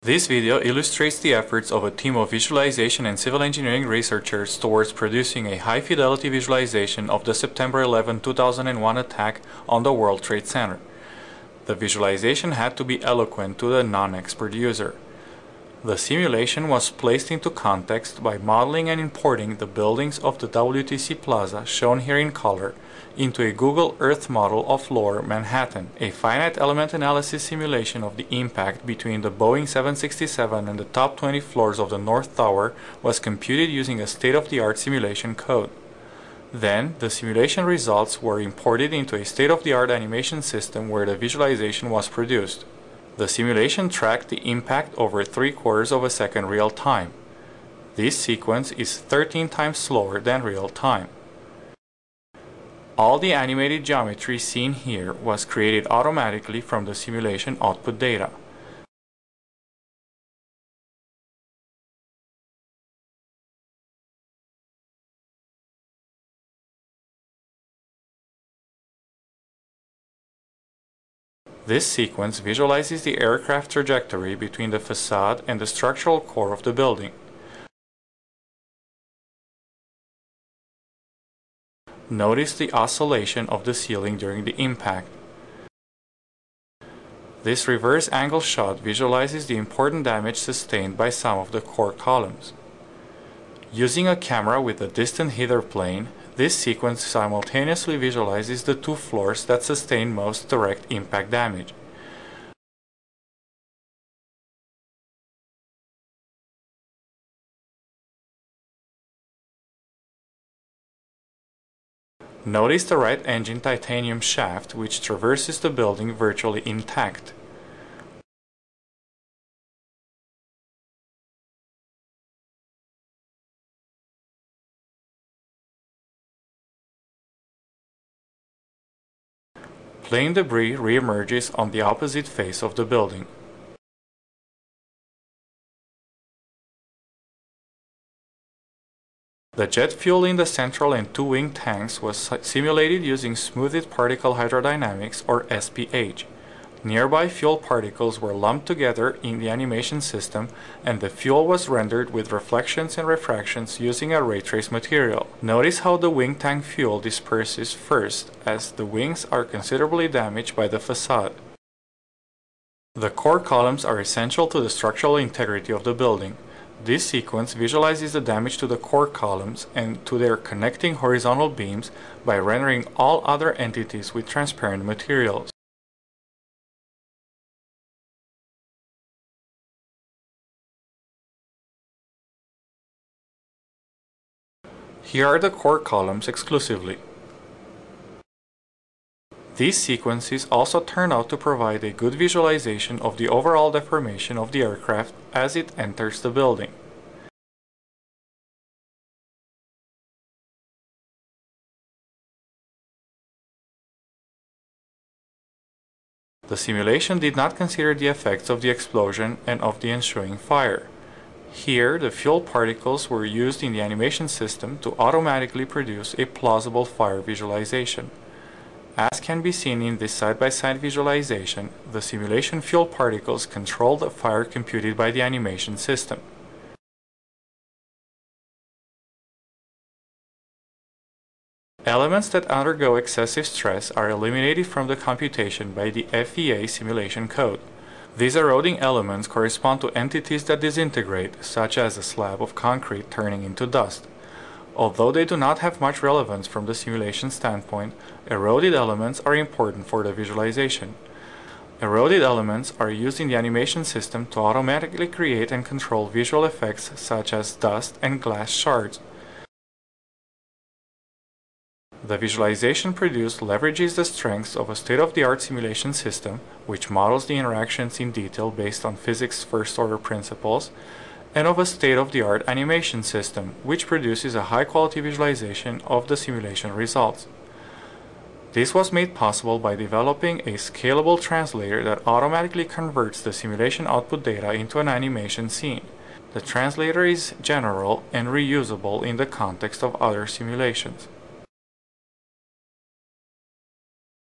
This video illustrates the efforts of a team of visualization and civil engineering researchers towards producing a high-fidelity visualization of the September 11, 2001 attack on the World Trade Center. The visualization had to be eloquent to the non-expert user. The simulation was placed into context by modeling and importing the buildings of the WTC Plaza, shown here in color, into a Google Earth model of Lower Manhattan. A finite element analysis simulation of the impact between the Boeing 767 and the top 20 floors of the North Tower was computed using a state-of-the-art simulation code. Then, the simulation results were imported into a state-of-the-art animation system where the visualization was produced. The simulation tracked the impact over 3/4 of a second real time. This sequence is 13 times slower than real time. All the animated geometry seen here was created automatically from the simulation output data. This sequence visualizes the aircraft trajectory between the facade and the structural core of the building. Notice the oscillation of the ceiling during the impact. This reverse angle shot visualizes the important damage sustained by some of the core columns. Using a camera with a distant hither plane, this sequence simultaneously visualizes the two floors that sustained most direct impact damage. Notice the right engine titanium shaft, which traverses the building virtually intact. Plane debris re-emerges on the opposite face of the building. The jet fuel in the central and two wing tanks was simulated using smoothed particle hydrodynamics, or SPH. Nearby fuel particles were lumped together in the animation system, and the fuel was rendered with reflections and refractions using a ray trace material. Notice how the wing tank fuel disperses first, as the wings are considerably damaged by the facade. The core columns are essential to the structural integrity of the building. This sequence visualizes the damage to the core columns and to their connecting horizontal beams by rendering all other entities with transparent materials. Here are the core columns exclusively. These sequences also turn out to provide a good visualization of the overall deformation of the aircraft as it enters the building. The simulation did not consider the effects of the explosion and of the ensuing fire. Here, the fuel particles were used in the animation system to automatically produce a plausible fire visualization. As can be seen in this side-by-side visualization, the simulation fuel particles control the fire computed by the animation system. Elements that undergo excessive stress are eliminated from the computation by the FEA simulation code. These eroding elements correspond to entities that disintegrate, such as a slab of concrete turning into dust. Although they do not have much relevance from the simulation standpoint, eroded elements are important for the visualization. Eroded elements are used in the animation system to automatically create and control visual effects such as dust and glass shards. The visualization produced leverages the strengths of a state-of-the-art simulation system, which models the interactions in detail based on physics' first-order principles, and of a state-of-the-art animation system, which produces a high-quality visualization of the simulation results. This was made possible by developing a scalable translator that automatically converts the simulation output data into an animation scene. The translator is general and reusable in the context of other simulations.